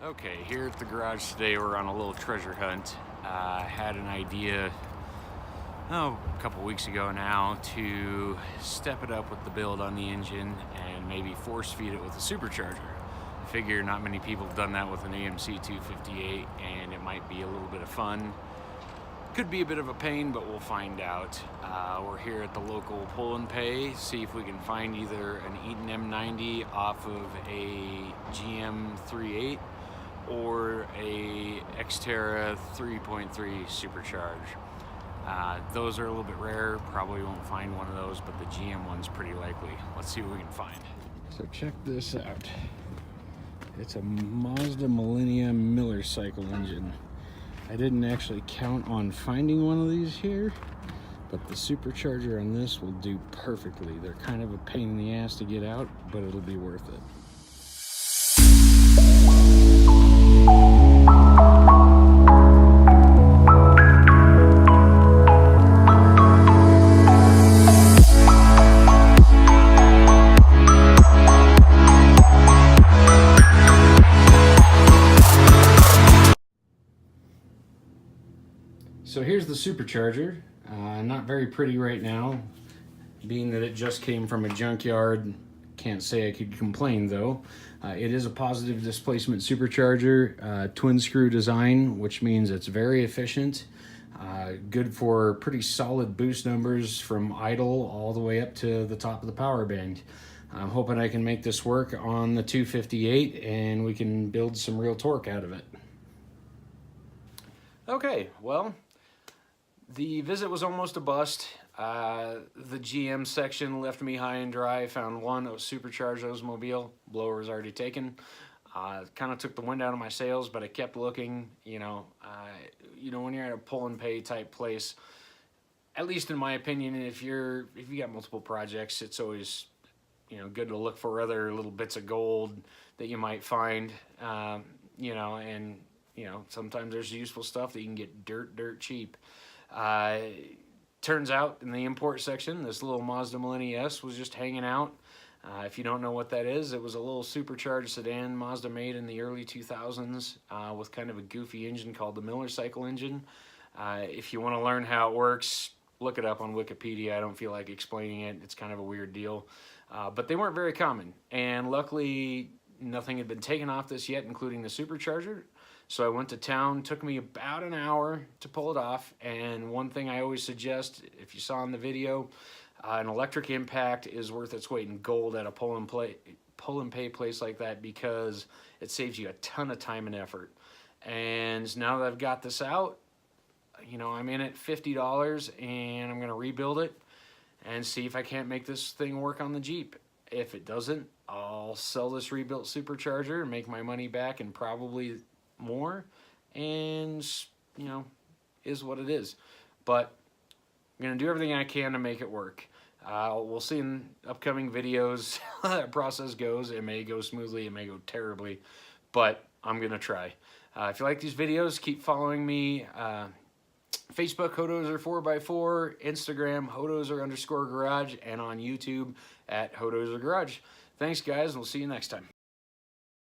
Okay, here at the garage today, we're on a little treasure hunt. I had an idea, a couple weeks ago now, to step it up with the build on the engine and maybe force feed it with a supercharger. I figure not many people have done that with an AMC 258, and it might be a little bit of fun. Could be a bit of a pain, but we'll find out. We're here at the local pull and pay, see if we can find either an Eaton M90 off of a GM 3.8 or a Xterra 3.3 supercharge. Those are a little bit rare, probably won't find one of those, but the GM one's pretty likely. Let's see what we can find. So check this out. It's a Mazda Millennium Miller cycle engine. I didn't actually count on finding one of these here, but the supercharger on this will do perfectly. They're kind of a pain in the ass to get out, but it'll be worth it. So here's the supercharger. Not very pretty right now, being that it just came from a junkyard. Can't say I could complain though. It is a positive displacement supercharger, twin screw design, which means it's very efficient. Good for pretty solid boost numbers from idle all the way up to the top of the power band. I'm hoping I can make this work on the 258 and we can build some real torque out of it. Okay, well, the visit was almost a bust. The GM section left me high and dry. Found one that was supercharged Oldsmobile. Blower was already taken. Kind of took the wind out of my sails, but I kept looking. You know, when you're at a pull and pay type place, at least in my opinion, if you got multiple projects, it's always good to look for other little bits of gold that you might find. Sometimes there's useful stuff that you can get dirt cheap. Turns out in the import section, this little Mazda Millennium S was just hanging out. If you don't know what that is, it was a little supercharged sedan Mazda made in the early 2000s with kind of a goofy engine called the Miller cycle engine. If you want to learn how it works, look it up on Wikipedia. I don't feel like explaining it. It's kind of a weird deal. But they weren't very common. And luckily, nothing had been taken off this yet, including the supercharger. So I went to town. Took me about an hour to pull it off. And one thing I always suggest, if you saw in the video, an electric impact is worth its weight in gold at a pull and pay place like that, because it saves you a ton of time and effort. And now that I've got this out, I'm in at $50, and I'm gonna rebuild it and see if I can't make this thing work on the Jeep. If it doesn't, I'll sell this rebuilt supercharger and make my money back, and probably more, and is what it is. But I'm gonna do everything I can to make it work. We'll see in upcoming videos how that process goes. It may go smoothly, it may go terribly, but I'm gonna try. If you like these videos, keep following me. Facebook, HoDozer 4x4, Instagram, HoDozer_garage, and on YouTube at HoDozer Garage. Thanks guys, and we'll see you next time.